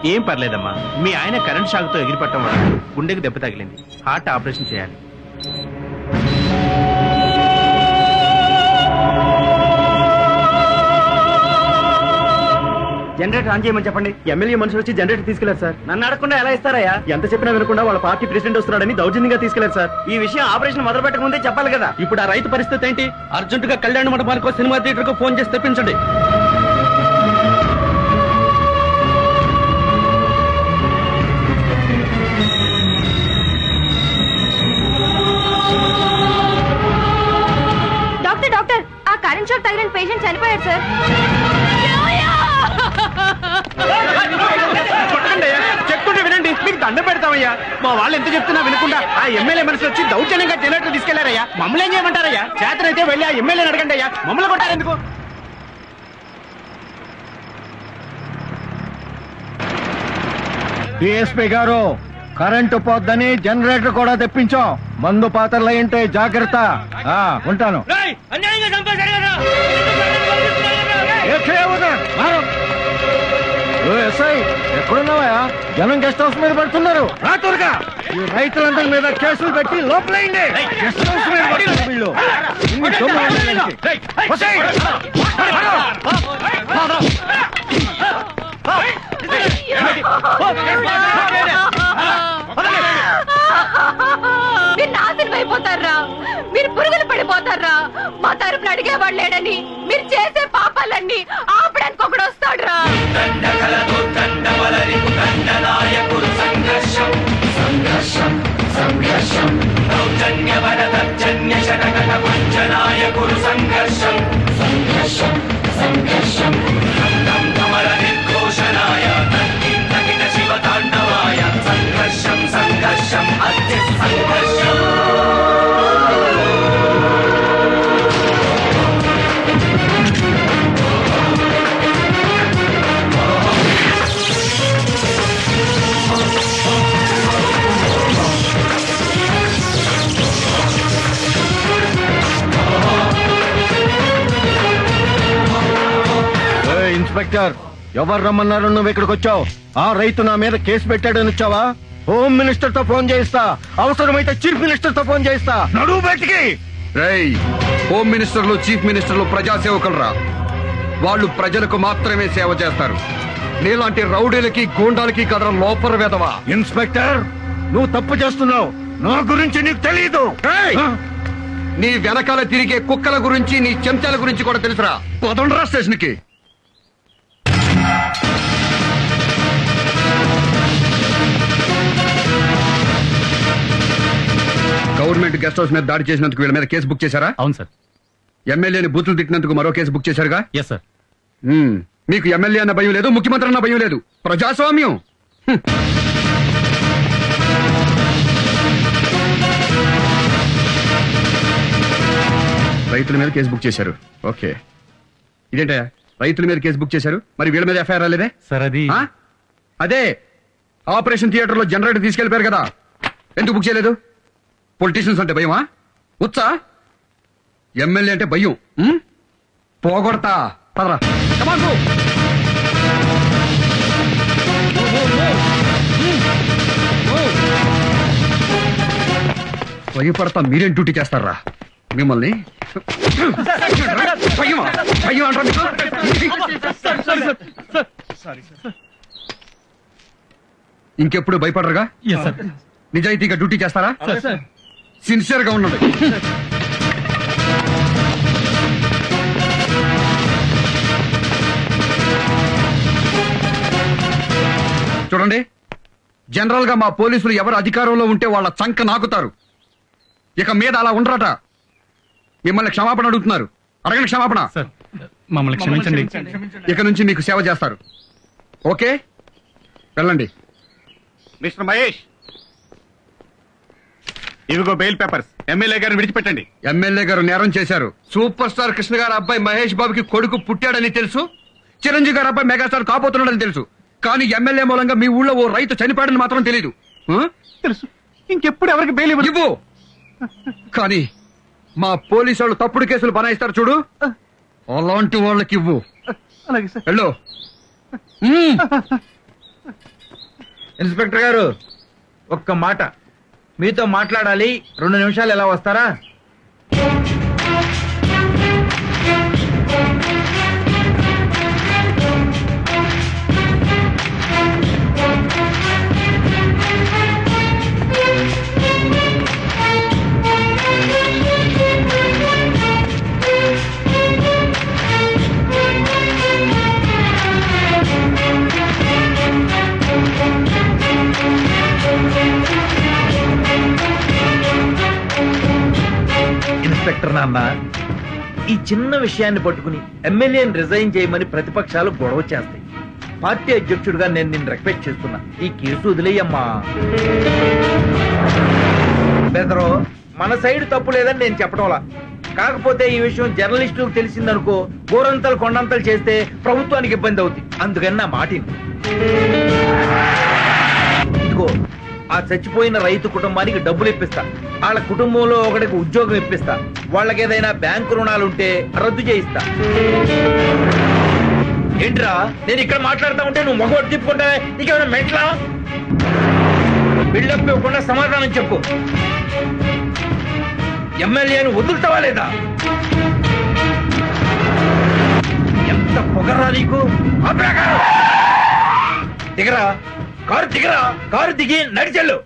ఏం పర్లేదమ్మా, మీ ఆయన current shock తో ఎగిరిపట్టడం వల్ల గుండెకి దెబ్బ తగిలింది. హార్ట్ ఆపరేషన్ చేయాలి. జనరేటర్ ఆన్ చేయమని చెప్పండి. ఎమ్మెల్యే మనుషులు వచ్చి జనరేటర్ తీసుకెళ్లారు సార్. నన్ను అడగకుండా ఎలా ఇస్తారయ్యా? ఎంత చెప్పినా వినకుండా వాళ్ళ పార్టీ ప్రెసిడెంట్ వస్తున్నాడని దౌర్జన్యంగా తీసుకెళ్లారు సార్. ఈ విషయం ఆపరేషన్ మొదలు పెట్టక ముందే చెప్పాలి కదా. ఇప్పుడు ఆ రైతు పరిస్థితి ఏంటి? అర్జెంట్ గా కళ్యాణ మండపానికో సినిమా థియేటర్ కు ఫోన్ చేసి తెప్పించండి. డాక్టర్ డాక్టర్, ఆ కరెంట్ షాక్ తగిలిన పేషెంట్ చనిపోయాడు సార్. చెప్తుంటే వినండి, మీకు దండ పెడతామయ్యా. మా వాళ్ళు ఎంత చెప్తున్నా వినకుండా ఆ ఎమ్మెల్యే మనుషులు వచ్చి దౌర్జన్యంగా జనరేటర్ తీసుకెళ్లారయ్యా. మమ్మల్ని ఏం చేయమంటారయ్యా? చేతనైతే వెళ్ళి ఆ ఎమ్మెల్యేని అడగండి అయ్యా. మమ్మల్ని కొట్టారు ఎందుకు? డిఎస్పీ గారు, కరెంటు పోద్దని జనరేటర్ కూడా తెప్పించాం. మందు పాత్రలు అయింటే జాగ్రత్త. ఉంటాను. ఎస్ఐ ఎక్కడున్నావా? జనం గెస్ట్ హౌస్ మీద పడుతున్నారు. రాత్రుగా ఈ రైతులందరి మీద కేసులు పెట్టి లోపలైంది. గెస్ట్ హౌస్ మీద పడుతున్నారు వీళ్ళు. ఇన్ని మీరు నాశనం అయిపోతారా? మీరు పురుగులు పడిపోతారా? మా తరపున అడిగేవాడు లేడని మీరు చేసే పాపాలన్నీ ఆపడానికి ఒకడు వస్తాడు రా. ఇన్స్పెక్టర్, ఎవరు రమ్మన్నారు? నువ్వు ఇక్కడికి వచ్చావు? ఆ రైతు నా మీద కేసు పెట్టాడని వచ్చావా? హోమ్ మినిస్టర్ తో ఫోన్ చేయిస్తా, అవసరమైతే చీఫ్ మినిస్టర్ తో ఫోన్ చేయిస్తా. నడువు బయటికి. హోమ్ మినిస్టర్లు, చీఫ్ మినిస్టర్లు ప్రజాసేవకులరా. వాళ్ళు ప్రజలకు మాత్రమే సేవ చేస్తారు. నీలాంటి రౌడీలకి, గూండాలకి కదరా లోపల వేదవా. ఇన్స్పెక్టర్, నువ్వు తప్పు చేస్తున్నావు. నా గురించి నీకు తెలీదు. నీ వెనకాల తిరిగే కుక్కల గురించి, నీ చెంచాల గురించి కూడా తెలుసురా. పదండ్రా స్టేషన్ కి. గవర్నమెంట్ గెస్ట్ హౌస్ మీద దాడి చేసినందుకు వీళ్ళ మీద కేసు బుక్ చేశారా? అవును సార్. ఎమ్మెల్యేని బూతులు తిట్టినందుకు మరో కేసు బుక్ చేశారుగా? Yes sir. మీకు ఎమ్మెల్యే అన్న భయం లేదు, ముఖ్యమంత్రి అన్న భయం లేదు. ప్రజాస్వామ్యం. రైతుల మీద కేసు బుక్ చేశారు. ఓకే, ఇదేంటయ్యా రైతుల మీద కేసు బుక్ చేశారు, మరి వీళ్ళ మీద ఎఫ్ఐఆర్ రాలేదే? సార్ అది అదే ఆపరేషన్ థియేటర్ లో జనరేటర్ తీసుకెళ్లిపోయారు కదా, ఎందుకు బుక్ చేయలేదు? పొలిటీషియన్స్ అంటే భయమా? ఉత్సా ఎమ్మెల్యే అంటే భయం. పోగొడతా పదరా. భయపడతా మీరేం డ్యూటీ చేస్తారా? మిమ్మల్ని భయం అంటారా మీకు? ఇంకెప్పుడు భయపడరుగా? నిజాయితీగా డ్యూటీ చేస్తారా? సిన్సియర్ గా ఉన్నది. చూడండి, జనరల్ గా మా పోలీసులు ఎవరు అధికారంలో ఉంటే వాళ్ళ చంక నాకుతారు. ఇక మీద అలా ఉండరట. మిమ్మల్ని క్షమాపణ అడుగుతున్నారు. అడగండి క్షమాపణ. మమ్మల్ని క్షమించండి. ఇక నుంచి మీకు సేవ చేస్తారు. ఓకే, వెళ్ళండి. మిస్టర్ మహేష్, ఇవిగో బెయిల్ పేపర్స్. ఎమ్మెల్యే గారిని విడిచిపెట్టండి. ఎమ్మెల్యే గారు నేరం చేశారు. సూపర్ స్టార్ కృష్ణ గారి అబ్బాయి మహేష్ బాబుకి కొడుకు పుట్టాడని తెలుసు. చిరంజీవి గారి అబ్బాయి మెగాస్టార్ కాబోతున్నాడని తెలుసు. కానీ ఎమ్మెల్యే మూలంగా మీ ఊళ్ళో ఓ రైతు చనిపోయాడని మాత్రం తెలీదు. తెలుసు. ఇంకెప్పుడు ఎవరికి బెయిల్ ఇవ్వు. కానీ మా పోలీసు వాళ్ళు తప్పుడు కేసులు బనాయిస్తారు చూడు, అలాంటి వాళ్ళకి ఇవ్వు. అలాగే సార్. వెళ్ళు. ఇన్స్పెక్టర్ గారు ఒక్క మాట మీతో మాట్లాడాలి, 2 నిమిషాలు ఎలా వస్తారా? ఇన్స్పెక్టర్ నాన్న, ఈ చిన్న విషయాన్ని పట్టుకుని ఎమ్మెల్యేని రిజైన్ చేయమని ప్రతిపక్షాలు గొడవ చేస్తాయి. పార్టీ అధ్యక్షుడిగా నేను నిన్ను రిక్వెస్ట్ చేస్తున్నా, ఈ కేసు వదిలేయమ్మా. బెదరో మన సైడ్ తప్పు లేదని నేను చెప్పడంలా, కాకపోతే ఈ విషయం జర్నలిస్టులకు తెలిసిందనుకో గోరంతలు కొండంతలు చేస్తే ప్రభుత్వానికి ఇబ్బంది అవుతుంది. అందుకని నా మాటిని ఇదిగో, ఆ చచ్చిపోయిన రైతు కుటుంబానికి డబ్బులు ఇప్పిస్తా, వాళ్ళ కుటుంబంలో ఒకటికి ఉద్యోగం ఇప్పిస్తా, వాళ్ళకి ఏదైనా బ్యాంకు రుణాలుంటే రద్దు చేయిస్తా. ఏంట్రా నేను ఇక్కడ మాట్లాడుతా ఉంటే నువ్వు మగవాడు తిప్పుకుంటా? నీకేమైనా మెంట్లా? బిల్డప్ ఇవ్వకుండా సమాధానం చెప్పు. ఎమ్మెల్యేను వదులుతావా లేదా? ఎంత పొగరా నీకు? దిగరా, కారు దిగరా, కారు దిగి నడిచెళ్ళు.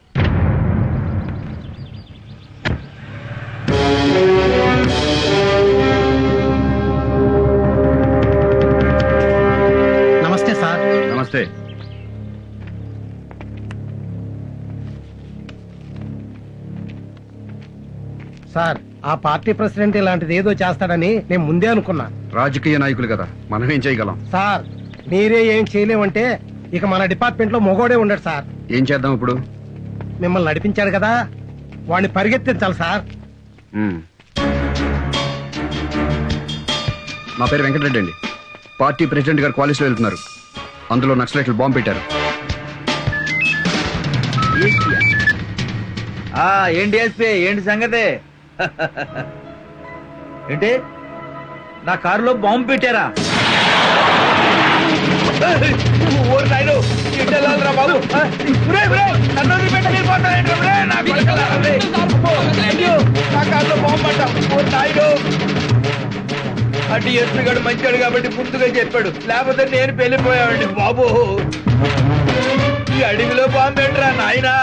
నమస్తే సార్. నమస్తే. సార్, ఆ పార్టీ ప్రెసిడెంట్ ఇలాంటిది ఏదో చేస్తాడని నేను ముందే అనుకున్నా. రాజకీయ నాయకులు కదా, మనం ఏం చేయగలం? సార్, మీరే ఏం చేయలేమంటే ఇక మన డిపార్ట్మెంట్ లో మొగోడే ఉండడు సార్. ఏం చేద్దాం ఇప్పుడు? మిమ్మల్ని నడిపించాడు కదా, వాడిని పరిగెత్తించాలి సార్. మ్మ్. నా పేరు వెంకటరెడ్డి అండి. పార్టీ ప్రెసిడెంట్ గారు క్వాలిస్లో వెళ్తున్నారు. అందులో నక్సలైట్లు బాంబు పెట్టారు. ఏంటి ఎస్పీ, ఏంటి సంగతి? ఏంటి నా కారులో బాంబు పెట్టారా? ఓరి నాయనో, ఇట్టెళ్ళాలిరా బాబు. నన్ను వదిలిపెట్టి మీరు పోతారేంట్రా? నా కొడుకులారా, అయ్యో, నా కారులో బాంబు పడ్డా. ఓరి నాయనో, అటు ఎస్పీ గారు మంచాడు కాబట్టి ముందుగా చెప్పాడు, లేకపోతే నేను వెళ్ళిపోయావండి బాబు. ఈ అడవిలో బాంబు ఏంట్రా నాయనా?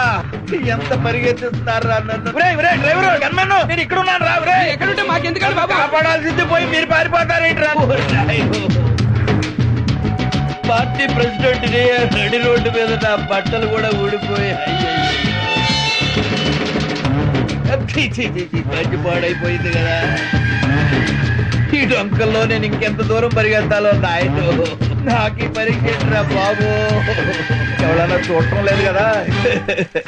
ఎంత పరిగెత్తిస్తున్నారా నన్ను? డ్రైవర్ గన్మన్ను, నేను ఇక్కడ ఉన్నాను రా. ఎక్కడుంటే మాకెందుకండి బాబు? కాపాడాల్సింది పోయి మీరు పారిపోతారేంట్రా? పార్టీ ప్రెసిడెంట్ నడి రోడ్డు మీద నా బట్టలు కూడా ఊడిపోయాయి. మంచి పాడైపోయింది కదా. ఈ డొంకల్లో నేను ఇంకెంత దూరం పరిగెత్తాలో నాయను. నాకు ఈ పరిగెట్టరా బాబు. ఎవడన్నా చూడటం లేదు కదా.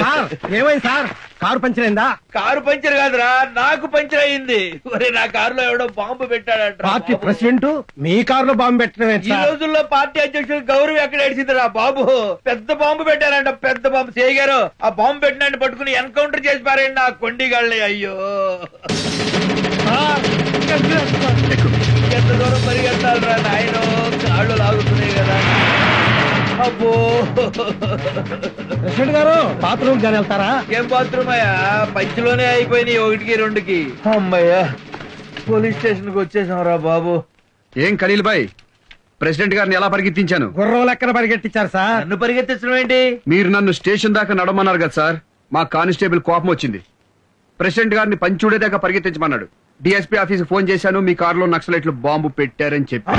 సార్, ఏమైంది సార్? కారు పంచర్ అయిందా? కారు పంచర్ కాదురా, నాకు పంచర్ అయింది. ఒరే, నా కారులో ఎవడో బాంబు పెట్టాడంట. పార్టీ ప్రెసిడెంట్ మీ కారులో బాంబు పెట్టడం ఏంటి ఈ సార్? రోజుల్లో పార్టీ అధ్యక్షుడు గౌరవం ఎక్కడ ఏడిచిందిరా బాబు? పెద్ద బాంబు పెట్టారంట, పెద్ద బాంబు. చేయగారు ఆ బాంబు పెట్టినట్టు పట్టుకుని ఎన్కౌంటర్ చేసి పారండి నా కొండిగాళ్ళే. అయ్యో, ఎంత దూరం పరిగెత్తాలరా నాయనో, కాళ్ళు లాగుతున్నాయి కదా. అబ్బో, ప్రెసిడెంట్ గారు బాత్రూమ్ కానీ వెళ్తారా? ఏం బాత్రూమ్ అయ్యా, పంచిలోనే అయిపోయినాయి 1కి 2కి. అమ్మయ్యా, పోలీస్ స్టేషన్ కి వచ్చేసాంరా బాబు. ఏం ఖలీల్ భాయ్, ప్రెసిడెంట్ గారిని ఎలా పరిగెత్తించాను? గుర్రం లెక్కన పరిగెట్టించారు సార్. నన్ను పరిగెత్తించడం ఏంటి? మీరు నన్ను స్టేషన్ దాకా నడమన్నారు కదా సార్. మా కానిస్టేబుల్ కోపం వచ్చింది. ప్రెసిడెంట్ గారిని పంచుడే దాకా పరిగెత్తించమన్నాడు. డిఎస్పీ ఆఫీస్ ఫోన్ చేశాను, మీ కారులో నక్సలైట్లు బాంబు పెట్టారని చెప్పి.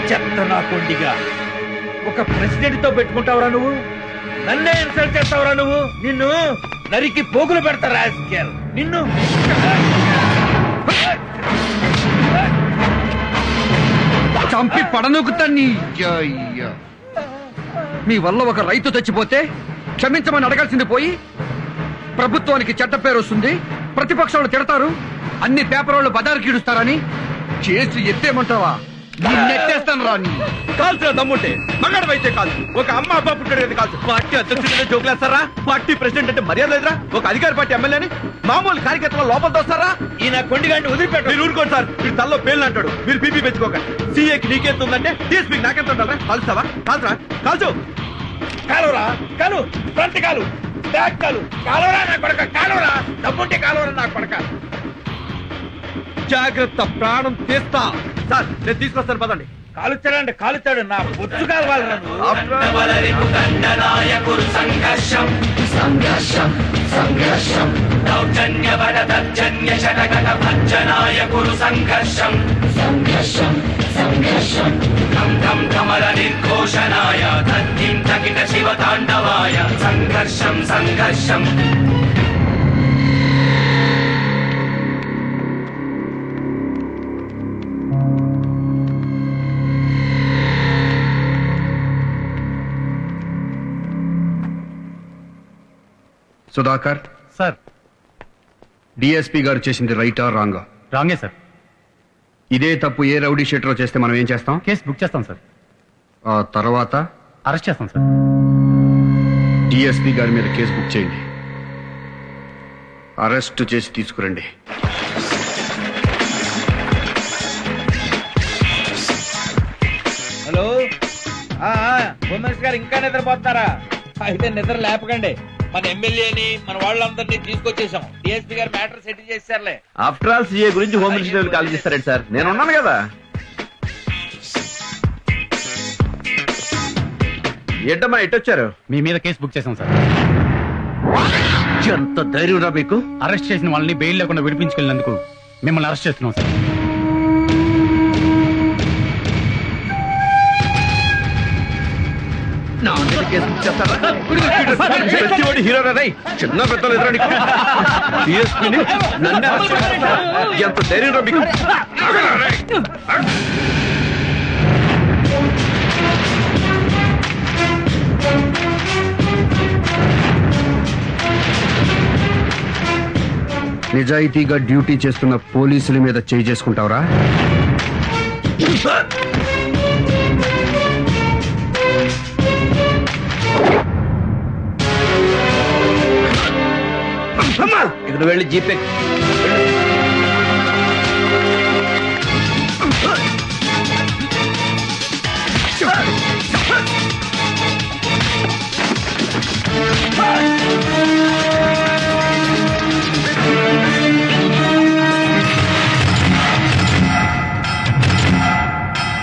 చెత్త నా కొండిగా, ఒక ప్రెసిడెంట్ తో పెట్టుకుంటావురా నువ్వు? నన్నే ఇన్సల్ట్ చేస్తావురా నువ్వు? నిన్ను నరికి పోగులు పెడతారా నిన్ను? చంపి పడనొక్కుతా నీ. మీ వల్ల ఒక రైతు చచ్చిపోతే క్షమించమని అడగాల్సింది పోయి ప్రభుత్వానికి చెడ్డ పేరు వస్తుంది, ప్రతిపక్షాలు తిడతారు, అన్ని పేపర్ వాళ్ళు బజారు కీడుస్తారని చేసి ఎత్తేమంటావా? నెట్టేస్తాను రా. కాల్సిన దమ్ముంటే మగాడవైతే కాదు. ఒక అమ్మ అబ్బా పుట్టాడు కాదు. పార్టీ అధ్యక్షుడు జోకులేస్తారా? పార్టీ ప్రెసిడెంట్ అంటే మర్యాద లేదురా? ఒక అధికార పార్టీ ఎమ్మెల్యేని మామూలు కార్యకర్తల లోపల తోస్తారా? ఈయన కొండిగాంటి వదిలిపెట్టు. మీరు ఊరుకోండి సార్, మీరు తల్లో పేర్లు అంటాడు. మీరు పీపీ పెంచుకోకండి. సీఏకి నీకెంత ఉందంటే డిఎస్పీకి నాకెంత ఉండాలా? కాల్స్తావా? కాల్చరా, కాల్చు. కాలువరా కాలు ఫ్రంట్ కాలు బ్యాక్ కాలు కాలువరా నా కొడక కాలువరా డబ్బుంటే కాలువరా నా కొడక జాగ్రత్త, ప్రాణం తీస్తా. సార్ నేను తీసుకొస్తాను పదండి. కాలుచ్చాడు నా బొచ్చు కాలవాలరా నిర్ఘోషణాయ తద్దిం తకిట శివతాండవాయ సంఘర్షం సంఘర్షం. సుధాకర్, సార్ డిఎస్పీ గారు చేసింది రైటా రాంగా? రాంగే సార్. ఇదే తప్పు ఏ రౌడీ షీటర్ చేస్తే మనం ఏం చేస్తాం? కేసు బుక్ చేస్తాం సార్. ఆ తర్వాత అరెస్ట్ చేస్తాం సార్. డిఎస్పీ గారి మీద కేసు బుక్ చేయండి, అరెస్ట్ చేసి తీసుకురండి. హలో హోమ్ మినిస్టర్ గారు ఇంకా నిద్రపోతున్నారా? అయితే నిద్ర లేపకండి. మన ఎమ్మెల్యేని మన వాళ్ళందరినీ తీసుకొచ్చేసాం. డిఎస్పీ గారు మ్యాటర్ సెటిల్ చేశారులే. ఆఫ్టర్ ఆల్ సీఏ గురించి హోమ్ మినిస్టర్ కాల్ చేస్తారండి సార్. నేను ఉన్నాను కదా. ఏంటమ్మా ఎట్టొచ్చారు? మీ మీద కేసు బుక్ చేసాం సార్. ఎంత ధైర్యం రా మీకు? అరెస్ట్ చేసిన వాళ్ళని బెయిల్ లేకుండా విడిపించుకెళ్ళినందుకు మిమ్మల్ని అరెస్ట్ చేస్తున్నాం సార్. నా మీద కేసు బుక్ చేస్తారా? ప్రతివాడు హీరోరా రై. చిన్న పెద్దలు ఎదురా నీకు? డిఎస్పీని నన్ను అరెస్ట్ చేస్తారా? ఎంత ధైర్యం రా మీకు? నిజాయితీగా డ్యూటీ చేస్తున్న పోలీసుల మీద చేయి చేసుకుంటావురా? ఇక్కడ వెళ్ళి జీపే